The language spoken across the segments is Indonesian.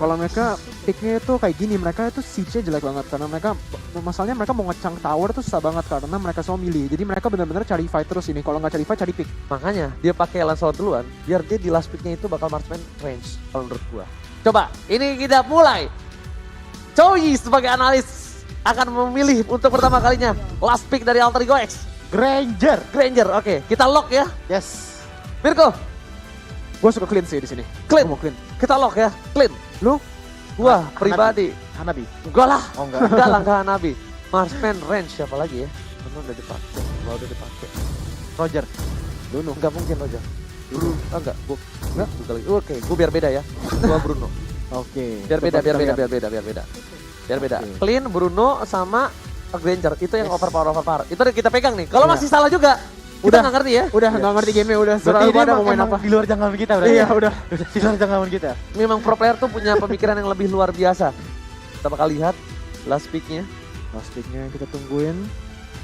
kalau mereka picknya itu kayak gini, mereka itu siege jelek banget karena masalahnya mereka mau ngecang tower tuh susah banget karena mereka semua milih. Jadi mereka benar-benar cari fight terus ini. Kalau nggak cari fight, cari pick. Makanya dia pakai Lancelot duluan, biar dia di last picknya itu bakal marksman range kalau menurut gua. Coba, ini kita mulai. Choi sebagai analis akan memilih untuk pertama kalinya last pick dari Alter Ego X. Granger. Oke, kita lock ya. Yes. Mirko, Gue suka clean sih di sini. clean. Gua mau clean. Kita lock ya, clean. Lu? Gua pribadi, Hanabi. enggak lah. Oh enggak. Enggak lah, enggak Nabi. Marksman range siapa lagi ya? Bener udah dipakai. Gua udah dipakai. Roger. Bruno. Enggak mungkin aja. Bruno. Ah, enggak. Gua enggak juga lagi. Oke, gua biar beda ya. Gua Bruno. Oke. Biar beda. Biar beda. Oke. Clean, Bruno sama Granger. Itu yang Yes. overpower. Itu udah kita pegang nih. Kalau Iya. masih salah juga, kita nggak ngerti ya. Udah nggak ngerti game-nya, udah Berarti serah ini pada mau main emang apa. di luar jangkauan kita berarti. Iya, udah. Di luar jangkauan kita. Memang pro player tuh punya pemikiran yang lebih luar biasa. Kita bakal lihat last pick-nya. Last pick-nya kita tungguin.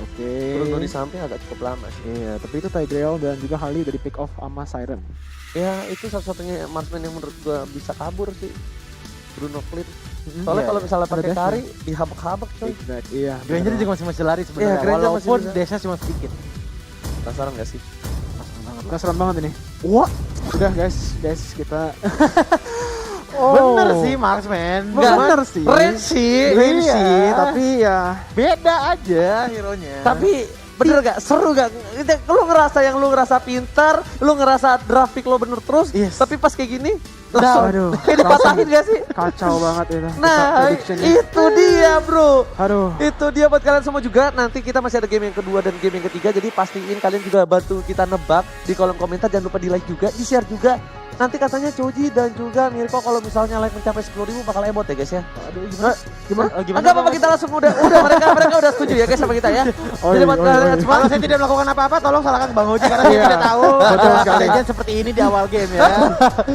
Oke. Bruno di samping agak cukup lama sih. Iya, tapi itu Tigreal dan juga Harley udah di pick off sama Siren. Ya itu satu-satunya marksman yang menurut gua bisa kabur sih. Bruno clean. Mm-mm. Soalnya Iya, kalau misalnya Ada pakai dash-nya. kari, dihabek-habek coy. Exact, iya. Granger benar. juga masih lari sebenarnya. Iya, Granger masih Walaupun bisa. desa cuma sedikit. Penasaran gak sih? Penasaran banget ini. Wah, udah guys, kita. Bener sih marksman. Enggak. Bener sih. Range sih. Range Iya. sih, tapi ya Beda aja hero-nya. Tapi bener gak? Seru gak? Lu ngerasa pintar, lu ngerasa draft pick lo bener terus, Yes. tapi pas kayak gini, langsung aduh, kayak dipatahin gak sih? kacau banget itu. Nah, Prediction-nya. itu dia bro. Aduh. Itu dia buat kalian semua juga. Nanti kita masih ada game yang kedua dan game yang ketiga. Jadi pastiin kalian juga bantu kita nebak di kolom komentar. Jangan lupa di like juga, di share juga. Nanti katanya Choji dan juga Mirko kalau misalnya like mencapai 10.000 bakal emot ya guys ya. Aduh gimana? Gimana? Gimana? Enggak apa-apa, kita langsung udah mereka udah setuju ya guys sama kita ya. Oh, Jadi iya, buat oh, kalian iya. semua Kalau saya tidak melakukan apa-apa, tolong salahkan Bang Oji karena saya Iya. tidak tahu Betul sekali. kejadian seperti ini di awal game ya.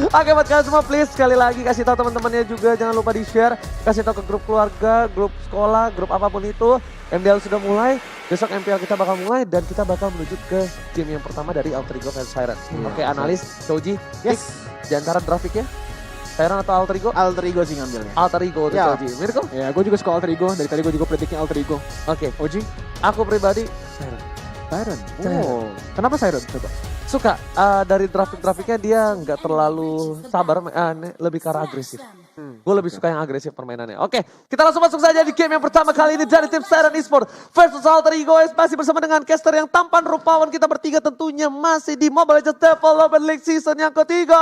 Oke buat kalian semua please sekali lagi kasih tahu teman-temannya juga, jangan lupa di share, kasih tahu ke grup keluarga, grup sekolah, grup apapun itu. MDL sudah mulai, besok MPL kita bakal mulai dan kita bakal menuju ke game yang pertama dari Alter Ego vs Siren. Oke analis Choji, Yes. di antara grafiknya Siren atau Alter Ego? Alter Ego sih ngambilnya. Alter Ego untuk Ya. Choji. Mirko? Ya, gue juga suka Alter Ego. Dari tadi gue juga prediknya Alter Ego. Oke, Oji, aku pribadi Siren. Siren. Siren. Oh, kenapa Siren? Coba. Suka dari grafik-grafiknya dia nggak terlalu sabar, lebih ke arah agresif. Gue lebih suka yang agresif permainannya. Oke, kita langsung masuk saja di game yang pertama kali ini dari tim Siren Esports versus Alter Ego. Masih bersama dengan caster yang tampan rupawan kita bertiga tentunya masih di Mobile Legends Development League season yang ketiga.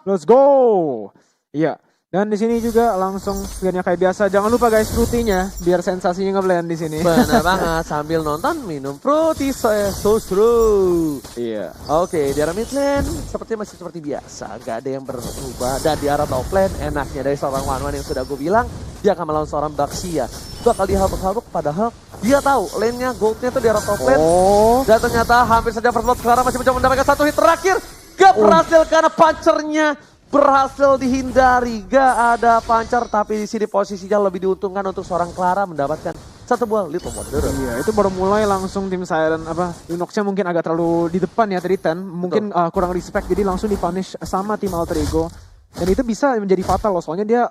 Let's go. Iya. Dan di sini juga langsung sebenarnya kayak biasa. Jangan lupa guys frutinya biar sensasinya ngeblend di sini. Benar banget, sambil nonton minum fruity so true. Iya. Oke, di arah mid lane masih seperti biasa, gak ada yang berubah. Dan di arah top lane enaknya dari seorang Wanwan yang sudah gue bilang, dia akan melawan seorang Baxia. Bakal dihabuk-habuk padahal dia tahu lane-nya goldnya tuh di arah top lane. Oh. Dan ternyata hampir saja first blood Clara masih mencoba mendapatkan satu hit terakhir. Gak berhasil karena punchernya berhasil dihindari. Gak ada puncher tapi di sini posisinya lebih diuntungkan untuk seorang Clara mendapatkan satu buah Little Wonder. Iya, itu baru mulai langsung tim Siren Lunoxnya mungkin agak terlalu di depan ya tadi Ten. Mungkin kurang respect jadi langsung di-punish sama tim Alter Ego. Dan itu bisa menjadi fatal loh, soalnya dia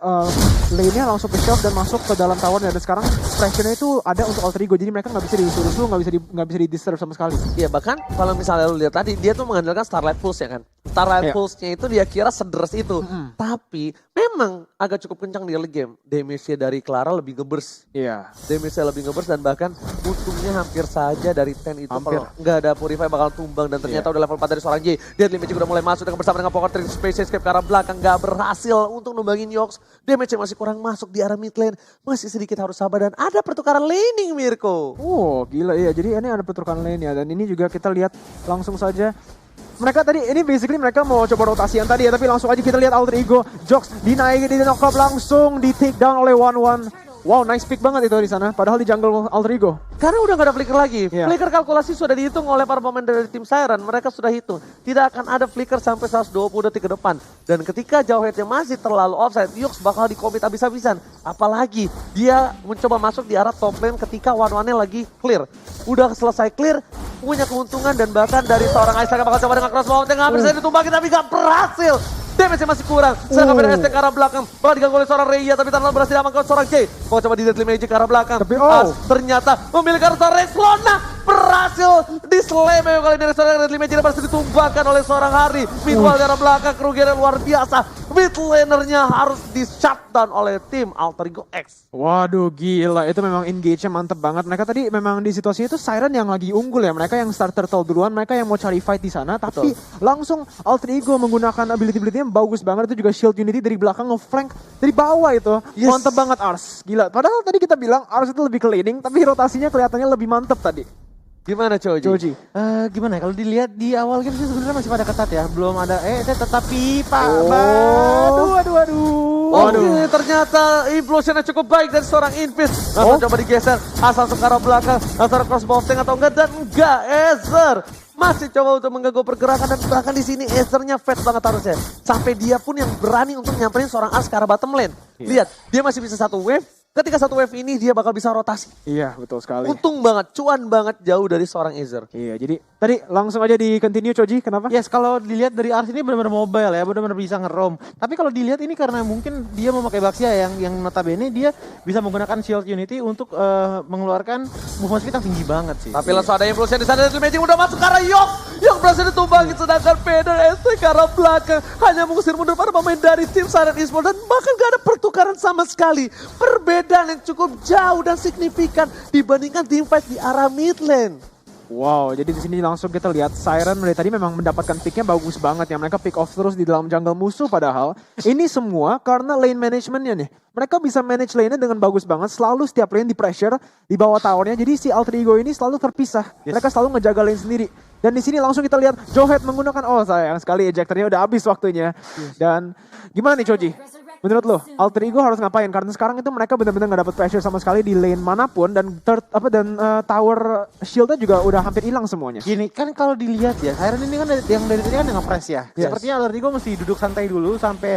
lane-nya langsung ke shove dan masuk ke dalam tower. Dan sekarang pressure-nya itu ada untuk Alter Ego, jadi mereka nggak bisa disuruh, nggak bisa di-disturb sama sekali. Iya, bahkan kalau misalnya lu lihat tadi dia tuh mengandalkan Starlight Pulse ya kan. Starlight Iya. Pulse-nya itu dia kira sederas itu. Tapi memang agak cukup kencang di early game. Damage-nya dari Clara lebih ngebers. Iya. Damage-nya lebih ngebers dan bahkan untungnya hampir saja dari 10 itu Hampir. kalau nggak ada Purify bakal tumbang. Dan ternyata udah level 4 dari seorang J. Deadly Magic udah mulai masuk dengan bersama dengan Poker Trick Space Escape ke arah belakang. Nggak berhasil untuk numbangin Yox. Damage-nya masih kurang masuk di arah mid lane. Masih sedikit harus sabar dan ada pertukaran laning Mirko. Oh gila iya, jadi ini ada pertukaran lane ya. Dan ini juga kita lihat langsung saja. Mereka tadi, ini basically mereka mau coba rotasi yang tadi ya. Tapi langsung aja kita lihat Alter Ego. Jox dinaikin, di knock up langsung di take down oleh One. Wow, nice pick banget itu di sana. Padahal di jungle Alter Ego. Karena udah gak ada flicker lagi. Iya. Flicker kalkulasi sudah dihitung oleh para pemain dari tim Siren. Mereka sudah hitung. Tidak akan ada flicker sampai 120 detik ke depan. Dan ketika jauh headnya masih terlalu offside, Yux bakal di-commit habis-habisan. Apalagi dia mencoba masuk di arah top lane ketika one-one-nya lagi clear. Udah selesai clear, punya keuntungan dan bahkan dari seorang Aisyah bakal coba dengan crossbow yang hampir saja ditumbangin tapi gak berhasil. damage masih kurang. Sedangkan PDST ke arah belakang, bakal diganggu oleh seorang Reya, tapi tanpa berhasil diamankan seorang Jay. Mau coba di Deadly Magic ke arah belakang. Tapi, Ars ternyata memiliki arah seorang Rexlona. Berhasil dislay kali ini seorang Deadly Magic dan berhasil ditumbangkan oleh seorang Hari. Meanwhile di arah belakang kerugian yang luar biasa. Mid lanernya harus di shutdown oleh tim Alter Ego X. Waduh gila, itu memang engage-nya mantep banget. Mereka tadi memang di situasi itu Siren yang lagi unggul ya. Mereka yang start turtle duluan, mereka yang mau cari fight di sana. Tapi langsung Alter Ego menggunakan ability-ability-nya bagus banget. Itu juga shield unity dari belakang nge-flank dari bawah itu. Yes. Mantep banget Ars, gila. Padahal tadi kita bilang Ars itu lebih ke laning, tapi rotasinya kelihatannya lebih mantep tadi. Gimana Choji? Gimana ya, kalau dilihat di awal game sih sebenarnya masih pada ketat ya. Belum ada tetapi Pak. Oke, ternyata implosionnya cukup baik dari seorang Invis. Langsung coba digeser, asal ke arah belakang, asal crossbow tank atau enggak, dan enggak, Ezer masih coba untuk mengganggu pergerakan, dan bahkan di sini Ezernya fat banget harusnya. Sampai dia pun yang berani untuk nyamperin seorang Ars ke arah bottom lane. Lihat, dia masih bisa satu wave. Ketika satu wave ini dia bakal bisa rotasi. Iya betul sekali. Untung banget, cuan banget jauh dari seorang Ezer. Iya, jadi tadi langsung aja di continue Choji, kenapa? Yes, kalau dilihat dari Ars ini benar-benar mobile ya, benar-benar bisa nge-roam. Tapi kalau dilihat ini karena mungkin dia memakai Baxia yang notabene dia bisa menggunakan shield unity untuk mengeluarkan movement speed yang tinggi banget sih. Tapi langsung ada implosion di sana, Deadly Magic udah masuk ke arah Yok. Yok berhasil ditumbangin, sedangkan PDST ke arah belakang hanya mengusir mundur para pemain dari tim Siren Esports, dan bahkan gak ada pertukaran sama sekali. Perbedaan yang cukup jauh dan signifikan dibandingkan tim fight di arah mid lane. Wow, jadi di sini langsung kita lihat Siren dari tadi memang mendapatkan picknya bagus banget ya. Mereka pick off terus di dalam jungle musuh, padahal ini semua karena lane managementnya nih. Mereka bisa manage lane-nya dengan bagus banget, selalu setiap lane di pressure di bawah towernya. Jadi si Alter Ego ini selalu terpisah. Mereka selalu ngejaga lane sendiri. Dan di sini langsung kita lihat Johead menggunakan, oh sayang sekali ejectornya udah habis waktunya. Dan gimana nih Choji? Menurut lo, Alter Ego harus ngapain? Karena sekarang itu mereka benar-benar nggak dapat pressure sama sekali di lane manapun, dan tower shieldnya juga udah hampir hilang semuanya. Gini kan kalau dilihat ya, Siren ini kan yang dari tadi kan yang nge-press ya. Yes. Sepertinya Alter Ego mesti duduk santai dulu sampai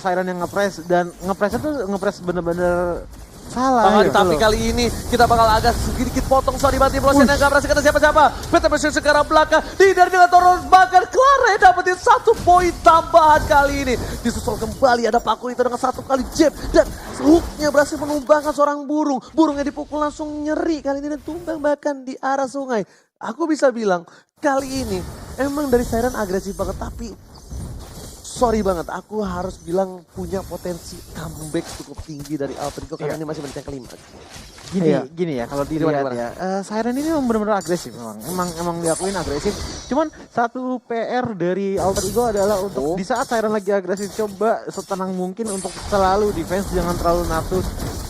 Siren yang nge-press, dan nge-pressnya tuh nge-press bener-bener salah. Gitu tapi kali ini kita bakal agak sedikit potong soal dimati implosion yang gak berhasil kata siapa-siapa. Beta Messi sekarang belakang dihindari dengan Toros, bahkan Clara dapetin 1 poin tambahan kali ini. Disusul kembali ada Paku itu dengan 1 kali jab, dan hooknya berhasil menumbangkan seorang burung. Burungnya dipukul langsung nyeri kali ini dan tumbang bahkan di arah sungai. Aku bisa bilang kali ini emang dari Siren agresif banget, tapi sorry banget, aku harus bilang punya potensi comeback cukup tinggi dari Alter Ego karena ini masih menit yang kelima. Gini ya, kalau dilihat ya, Siren ini memang benar-benar agresif emang diakuin agresif. Cuman satu PR dari Alter Ego adalah untuk di saat Siren lagi agresif, coba setenang mungkin untuk selalu defense, jangan terlalu nafsu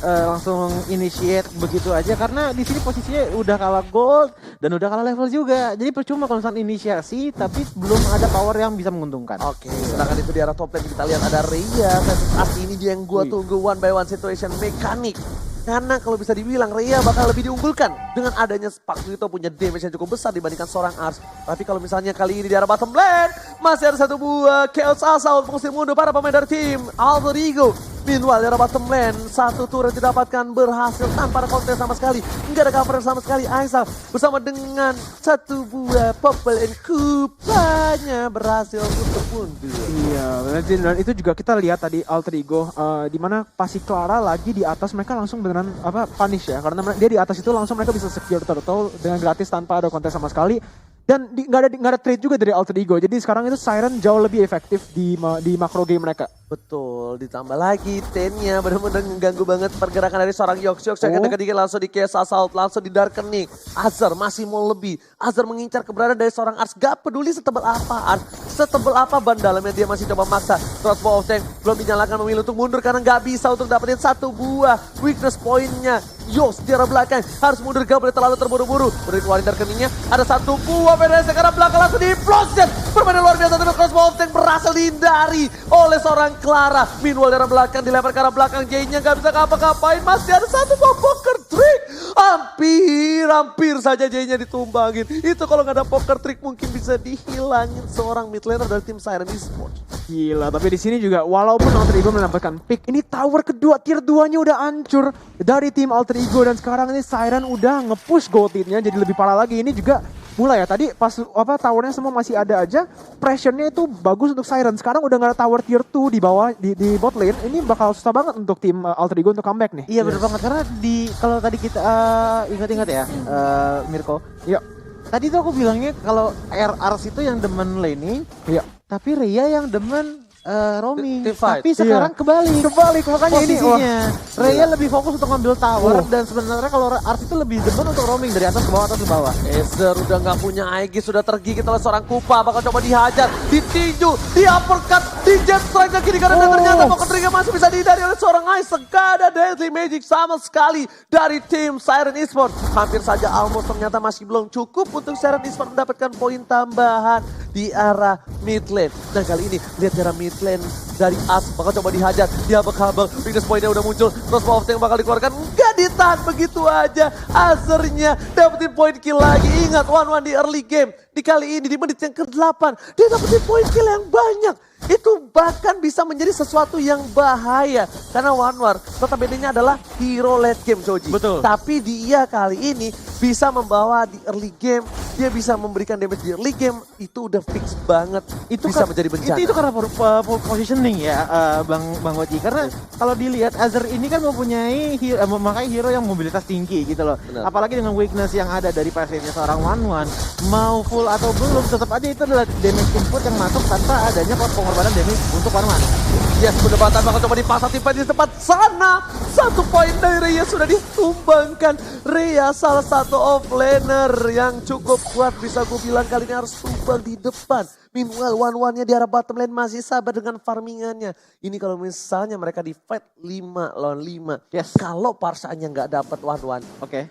langsung initiate begitu aja, karena di sini posisinya udah kalah gold dan udah kalah level juga. Jadi percuma kalau misalnya inisiasi tapi belum ada power yang bisa menguntungkan. Oke, sedangkan itu di arah top lane kita lihat ada Reya versus Asti. Ini dia yang gua tunggu, one by one situation mekanik. Karena kalau bisa dibilang Reya bakal lebih diunggulkan dengan adanya Pakuito punya damage yang cukup besar dibandingkan seorang Ars. Tapi kalau misalnya kali ini di arah bottom lane masih ada 1 buah Chaos Assault mengusir mundur para pemain dari tim Alter Ego. Meanwhile di arah bottom lane 1 turret didapatkan berhasil tanpa ada konten sama sekali. Enggak ada cover sama sekali. Aisyah bersama dengan 1 buah Popple and Kupanya berhasil untuk mundur. Iya, dan itu juga kita lihat tadi Alter Ego di mana pasti Clara lagi di atas, mereka langsung beneran punish ya, karena dia di atas itu langsung mereka bisa secure turtle dengan gratis tanpa ada konten sama sekali. Dan nggak ada trade juga dari Alter Ego. Jadi sekarang itu Siren jauh lebih efektif di macro game mereka. Betul, ditambah lagi tennya benar-benar mengganggu banget pergerakan dari seorang Yox yang kedikit langsung di Chaos Assault, langsung di Darkening. Azar masih mau lebih. Azar mengincar keberadaan dari seorang Ars, gak peduli setebal apa Ars, setebal apa ban dalamnya, dia masih coba maksa. Crossbow tank belum dinyalakan, memilih untuk mundur karena gak bisa untuk dapetin 1 buah weakness pointnya. Yos di arah belakang harus mundur, gak boleh terlalu terburu-buru. Udah dikeluarin Darkeningnya, ada 1 buah PDS ke arah belakang langsung di-implosion. Permainan luar biasa tapi crossbow tank berhasil dihindari oleh seorang Clara. Meanwhile dari arah belakang dilempar ke arah belakang, Jay-nya gak bisa ngapa-ngapain, masih ada 1 buah poker trick. Hampir saja Jay-nya ditumbangin. Itu kalau gak ada poker trick mungkin bisa dihilangin seorang mid laner dari tim Siren Esports. Gila, tapi di sini juga walaupun Alter Ego mendapatkan pick, ini tower kedua tier 2-nya udah hancur dari tim Alter Ego, dan sekarang ini Siren udah nge-push gold lead-nya jadi lebih parah lagi. Ini juga mulai ya tadi pas towernya semua masih ada aja, pressure-nya itu bagus untuk Siren. Sekarang udah nggak ada tower tier 2 di bawah di bot lane. Ini bakal susah banget untuk tim Alter Ego untuk comeback nih. Iya bener banget, karena kalau tadi kita ingat-ingat ya Mirko. Iya. Tadi tuh aku bilangnya kalau Ars itu yang demen laning, Iya. tapi Rhea yang demen roaming. Team fight. Tapi sekarang kebalik Makanya ini. posisinya. Rhea lebih fokus untuk ngambil tower dan sebenarnya kalau Ars itu lebih demen untuk roaming dari atas ke bawah. Ezer udah nggak punya Aegis, sudah tergigit oleh seorang Kupa, bakal coba dihajar, ditinju, di uppercut, di jet strike ke kiri kanan dan ternyata Pocket Trigger masih bisa dihindari oleh seorang Isaac. Gak ada Deadly Magic sama sekali dari tim Siren Esports. Hampir saja almost, ternyata masih belum cukup untuk Siren Esports mendapatkan poin tambahan di arah mid lane. Nah kali ini lihat arah mid lane dari As bakal coba dihajar, dia habak-habak, weakness pointnya udah muncul, terus power of tank bakal dikeluarkan, nggak ditahan begitu aja. Azernya dapetin poin kill lagi. Ingat 1-1 di early game, di kali ini di menit yang ke-8 dia dapetin poin kill yang banyak. Itu bahkan bisa menjadi sesuatu yang bahaya. Karena One notabene-nya adalah hero late game, Joji. Betul. Tapi dia kali ini bisa membawa di early game, dia bisa memberikan damage di early game, itu udah fix banget. Itu bisa menjadi bencana. Itu karena positioning ya Bang Oji. Karena kalau dilihat Azer ini kan mempunyai memakai hero yang mobilitas tinggi gitu loh. Benar. Apalagi dengan weakness yang ada dari pasifnya seorang One mau full atau belum, tetap aja itu adalah damage input yang masuk tanpa adanya pengorbanan damage untuk One. Yes, pendapatan bakal coba dipasang tiba di tempat sana. 1 poin dari Rhea sudah ditumbangkan. Rhea salah satu offlaner yang cukup kuat, bisa gue bilang kali ini harus tumbang di depan. Meanwhile One-nya di arah bottom lane masih sabar dengan farmingannya. Ini kalau misalnya mereka di fight 5 lawan 5. Yes. Kalau parsanya nggak dapat One, Oke.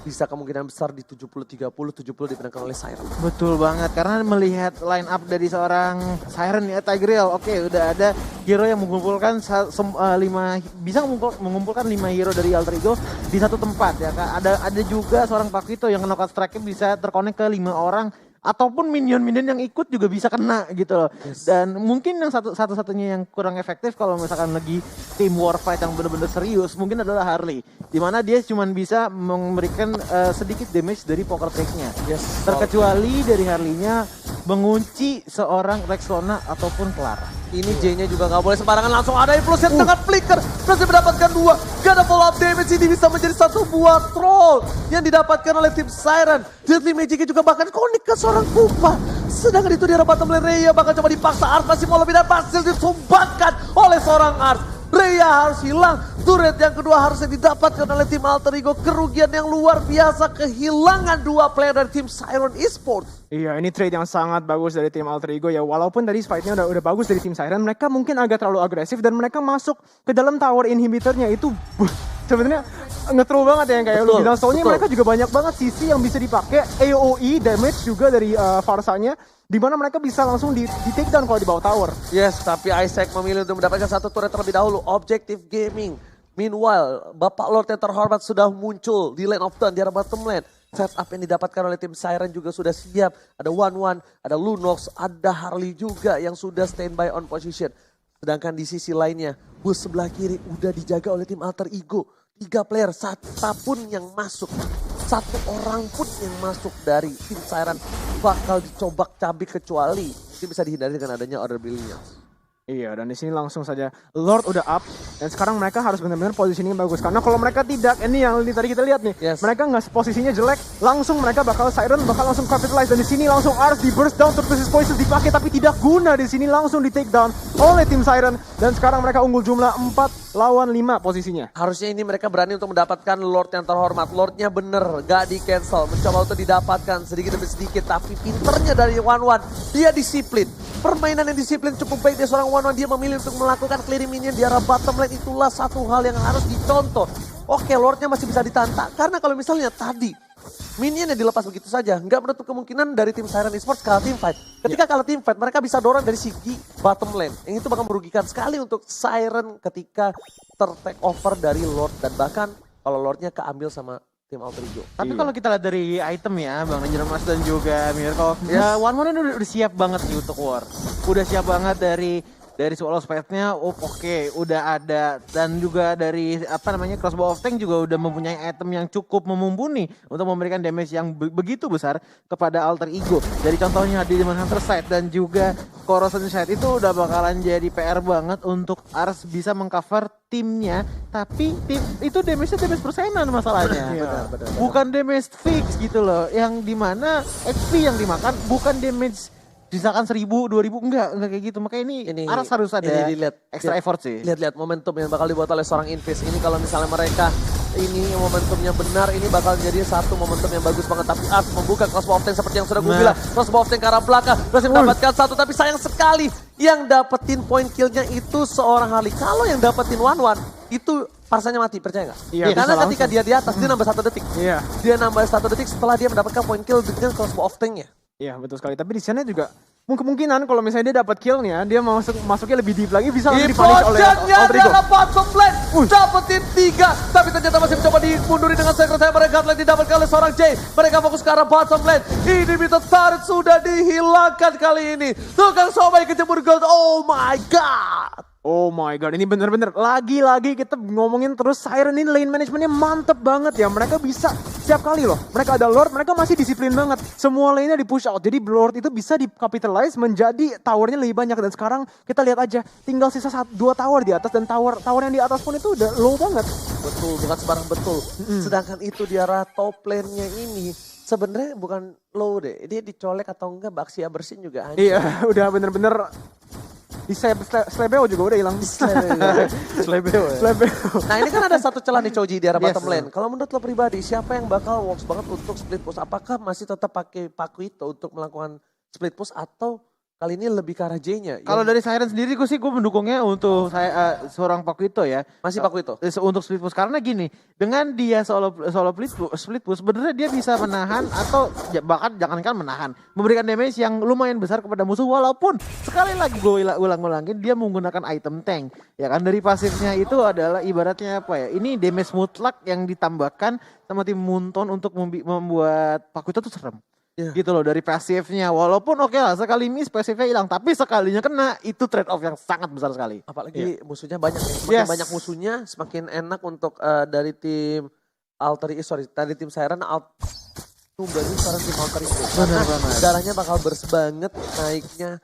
bisa kemungkinan besar di 70-30, 70 dimenangkan oleh Siren. Betul banget, karena melihat line up dari seorang Siren ya, Tigreal. Oke, udah ada hero yang mengumpulkan bisa mengumpulkan 5 hero dari Alter Ego di satu tempat ya. Ada juga seorang Pakito yang knockout strike-nya bisa terkonek ke 5 orang. Ataupun minion-minion yang ikut juga bisa kena gitu loh. Yes. Dan mungkin yang satu-satunya yang kurang efektif kalau misalkan lagi tim warfight yang benar-benar serius mungkin adalah Harley. Dimana dia cuma bisa memberikan sedikit damage dari poker take-nya. Yes. Terkecuali dari Harley-nya mengunci seorang Rexona ataupun Clara. Ini J-nya juga nggak boleh sembarangan, langsung ada influence dengan flicker. Berhasil mendapatkan 2. Gak ada follow up damage, ini bisa menjadi satu buah troll yang didapatkan oleh tim Siren. Deadly Magic juga bahkan konik ke seorang Kupa. Sedangkan itu di arah bottom lane Rhea bakal coba dipaksa. Ars masih mau lebih dan berhasil ditumbangkan oleh seorang Ars. Rhea harus hilang. Turret yang kedua harusnya didapatkan oleh tim Alter Ego. Kerugian yang luar biasa, kehilangan 2 player dari tim Siren Esports. Iya, ini trade yang sangat bagus dari tim Alter Ego ya. Walaupun tadi fight-nya udah bagus dari tim Siren, mereka mungkin agak terlalu agresif dan mereka masuk ke dalam tower inhibitornya itu sebenarnya nge-throw banget ya yang kayak lu bilang. Soalnya mereka juga banyak banget sisi yang bisa dipakai, AOE damage juga dari Farsanya, di mana mereka bisa langsung di take down kalau di bawah tower. Yes, tapi Isaac memilih untuk mendapatkan satu turret terlebih dahulu. Objective Gaming. Meanwhile, Bapak Lord yang terhormat sudah muncul di lane of turn, di arah bottom lane. Setup yang didapatkan oleh tim Siren juga sudah siap. Ada One, ada Lunox, ada Harley juga yang sudah standby on position. Sedangkan di sisi lainnya, bus sebelah kiri udah dijaga oleh tim Alter Ego. 3 player, satupun yang masuk. 1 orang pun yang masuk dari tim Siren bakal dicobak cabik, kecuali ini bisa dihindari dengan adanya order brilliance. Iya, dan di sini langsung saja Lord udah up dan sekarang mereka harus benar-benar positioning bagus, karena kalau mereka tidak, ini yang tadi kita lihat nih, Yes. mereka nggak posisinya jelek, langsung mereka Siren bakal langsung capitalize, dan di sini langsung Ars di burst down terus poison dipakai tapi tidak guna, di sini langsung di take down oleh tim Siren dan sekarang mereka unggul jumlah 4 lawan 5 posisinya. Harusnya ini mereka berani untuk mendapatkan Lord yang terhormat. Lordnya bener, gak di cancel. Mencoba untuk didapatkan sedikit demi sedikit. Tapi pinternya dari One, dia disiplin. Permainan yang disiplin cukup baik dari seorang One. Dia memilih untuk melakukan clearing minion di arah bottom lane. Itulah satu hal yang harus dicontoh. Oke, Lordnya masih bisa ditantang. Karena kalau misalnya tadi minionnya dilepas begitu saja, nggak menutup kemungkinan dari tim Siren Esports kalah tim fight. Ketika kalah tim fight, mereka bisa dorong dari segi bottom lane. Yang itu bakal merugikan sekali untuk Siren ketika ter-take over dari Lord. Dan bahkan kalau Lordnya keambil sama tim Alter Ego. Tapi kalau kita lihat dari item ya, Bang Ranger Mas dan juga Mirko, Yes. One udah siap banget sih untuk war. Udah siap banget dari dari Swallow Spade-nya oke, udah ada, dan juga dari Crossbow of Tank juga udah mempunyai item yang cukup memumpuni untuk memberikan damage yang begitu besar kepada Alter Ego. Dari contohnya di Demon Hunter side dan juga Corrosion side itu udah bakalan jadi PR banget untuk Ars bisa mengcover timnya, tapi tim itu damage persenan masalahnya. Bukan damage fix gitu loh, yang dimana XP yang dimakan bukan damage misalkan 1000, 2000 enggak kayak gitu. Makanya ini harus ada extra effort sih. Lihat momentum yang bakal dibuat oleh seorang Invis ini, kalau misalnya mereka ini momentumnya benar, ini bakal jadi satu momentum yang bagus banget. Tapi Ars membuka Crossbow of Tank seperti yang sudah gue bilang. Crossbow of Tank ke arah belakang, berhasil mendapatkan satu, tapi sayang sekali yang dapetin point killnya itu seorang Harley. Kalau yang dapetin 1-1 itu parsanya mati, percaya nggak? Iya, Karena ketika dia di atas, dia nambah 1 detik. Iya. Dia nambah 1 detik setelah dia mendapatkan point kill dengan Crossbow of Tank-nya. Iya betul sekali, tapi di sana juga kemungkinan kalau misalnya dia dapat killnya, dia masuknya lebih deep lagi, bisa langsung dipunish oleh Alter Ego. Dia bottom lane, dapetin 3, tapi ternyata masih mencoba dimundurin dengan Secret Hammer. Godlike didapatkan oleh seorang Jay. Mereka fokus ke arah bottom lane. Ini Mito Turret sudah dihilangkan kali ini. Tukang Somai kejemur gold, oh my god. Oh my god, ini bener-bener lagi-lagi kita ngomongin terus Siren ini lane managementnya mantep banget ya. Mereka bisa setiap kali loh, mereka ada Lord, mereka masih disiplin banget. Semua lane-nya di push out, jadi Lord itu bisa di-capitalize menjadi towernya lebih banyak. Dan sekarang kita lihat aja, tinggal sisa 2 tower di atas, dan tower yang di atas pun itu udah low banget. Betul, bukan sembarang betul. Sedangkan itu di arah top lane-nya ini sebenarnya bukan low deh, dia dicolek atau enggak Baxia bersin juga hancur. Iya, udah bener-bener di Slebeo juga udah hilang. Slebeo ya. Nah ini kan ada satu celah nih Choji di arah bottom lane. Kalau menurut lo pribadi, siapa yang bakal works banget untuk split push? Apakah masih tetap pakai Pakuito untuk melakukan split push atau kali ini lebih ke arah J-nya? Kalau dari Siren sendiri gue mendukungnya untuk seorang Pakuito ya. Masih Pakuito? Untuk split push, karena gini, dengan dia solo split push sebenarnya dia bisa menahan atau bahkan jangankan menahan, memberikan damage yang lumayan besar kepada musuh, walaupun sekali lagi gue ulang-ulangin dia menggunakan item tank. Ya kan, dari pasifnya itu adalah ibaratnya apa ya? Ini damage mutlak yang ditambahkan sama tim Munton untuk membuat Pakuito tuh serem. Gitu loh dari pasifnya, walaupun oke lah sekali miss pasifnya hilang, tapi sekalinya kena itu trade off yang sangat besar sekali. Apalagi musuhnya banyak ya. Semakin banyak musuhnya semakin enak untuk dari tim dari tim Siren berarti sekarang tim Alter Ego. Benar. Darahnya bakal beres banget naiknya.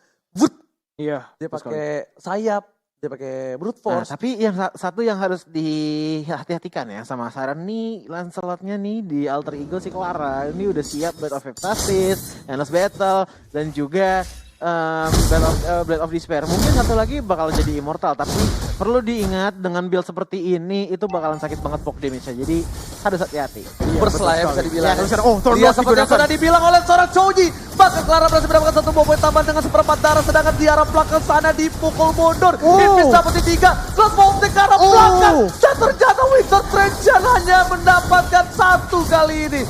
Iya. Dia pakai sayap, dia pakai brute force. Nah, tapi yang satu yang harus dihati-hatikan ya sama Siren nih, Lancelotnya nih di Alter Ego si Clara ini udah siap Blade of Eptasis, Endless Battle, dan juga Blade of Despair. Mungkin satu lagi bakal jadi Immortal, tapi perlu diingat dengan build seperti ini itu bakalan sakit banget poke damage-nya. Jadi harus hati-hati. Berselayap bisa dibilang. Dia seperti yang sudah dibilang oleh seorang Choji. Bahkan Clara berhasil mendapatkan 1 poin tambahan dengan seperempat darah, sedangkan di arah belakang sana dipukul mundur. Invis dapat 3, Crossbow ke arah belakang. Dan ternyata Winter Trajan hanya mendapatkan 1 kali ini.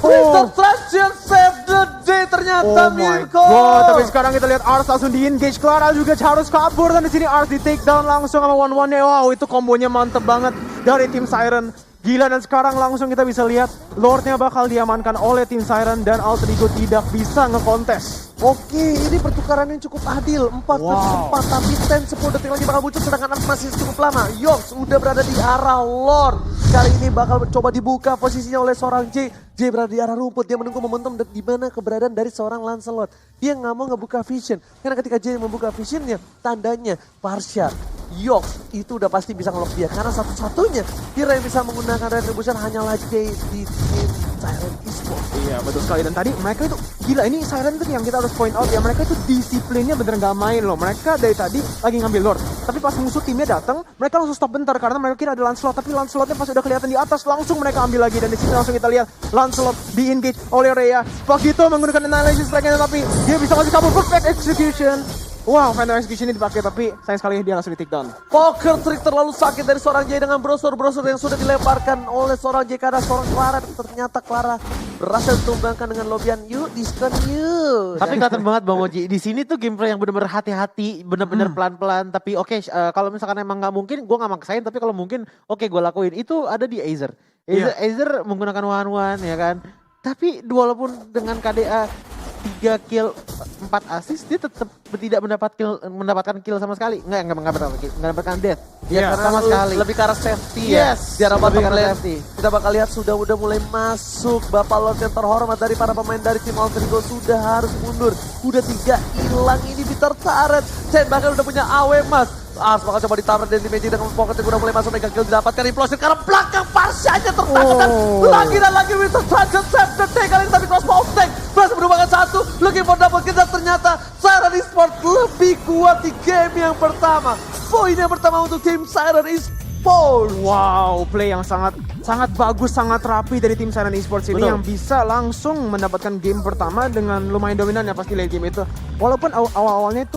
Winter Trajan save the day ternyata Mirko. Tapi sekarang kita lihat Ars langsung di-engage, Clara juga harus kabur, dan di sini Ars di take down langsung sama one-one-nya. Wow, itu kombonya mantep banget dari tim Siren. Gila, dan sekarang langsung kita bisa lihat Lordnya bakal diamankan oleh tim Siren dan Alter Ego tidak bisa ngekontes. Oke, ini pertukaran yang cukup adil. 4 versus 4, tapi 10 detik lagi bakal muncul, sedangkan Ars masih cukup lama. Yox udah berada di arah Lord. Kali ini bakal coba dibuka posisinya oleh seorang J. J berada di arah rumput, dia menunggu momentum di mana keberadaan dari seorang Lancelot. Dia nggak mau ngebuka vision, karena ketika J membuka visionnya, tandanya Parsha, Yox itu udah pasti bisa ngelock dia. Karena satu-satunya hero yang bisa menggunakan Retribution hanyalah J di tim Siren Esports. Iya betul sekali, dan tadi mereka itu gila, ini Siren tuh yang kita harus point out ya, mereka itu disiplinnya bener gak main loh. Mereka dari tadi lagi ngambil Lord, tapi pas musuh timnya datang, mereka langsung stop bentar karena mereka kira ada Lancelot, tapi Lancelotnya pas udah kelihatan di atas langsung mereka ambil lagi, dan di sini langsung kita lihat Lancelot di-engage oleh Rhea. Pagito menggunakan Annihilation Strike-nya, tapi dia bisa masih kabur. Perfect execution. Wow, Phantom Execution ini dipakai, tapi sayang sekali dia langsung di take down. Poker trick terlalu sakit dari seorang J dengan brosur-brosur yang sudah dilemparkan oleh seorang J karena seorang Clara. Ternyata Clara berhasil ditumbangkan dengan lobian yuk, diskon yuk. Tapi kelihatan banget Bang Oji, di sini tuh gameplay yang benar-benar hati-hati, benar-benar pelan-pelan. Tapi oke, kalau misalkan emang nggak mungkin, gue nggak maksain. Tapi kalau mungkin, oke gue lakuin. Itu ada di Aether menggunakan one-one ya kan. Tapi walaupun dengan KDA 3 kill 4 assist dia tetap tidak mendapatkan kill sama sekali. Enggak mendapatkan death. Iya, Karena sama sekali. Lebih ke arah safety Yes, ya. Di arah lebih bottom ke arah lane. safety. Kita bakal lihat udah mulai masuk. Bapak Lord yang terhormat dari para pemain dari tim Alter Ego sudah harus mundur. Udah 3 hilang ini Bitter Turret. Chen bahkan udah punya AW Mas. Ars bakal coba ditaruh dan Magic dengan pocket yang udah mulai masuk. Mega kill didapatkan implosion karena belakang Parsha-nya tertangkap dan lagi dan lagi Bitter Turret save the day kali ini, tapi crossbow tank berhasil merupakan satu. Looking for double kill dan ternyata Siren Esports lebih kuat di game yang pertama. Poin yang pertama untuk tim Siren Esports. Wow, play yang sangat bagus, sangat rapi dari tim Siren Esports ini. Betul. Yang bisa langsung mendapatkan game pertama dengan lumayan dominan ya pasti late game itu. Walaupun awal-awalnya itu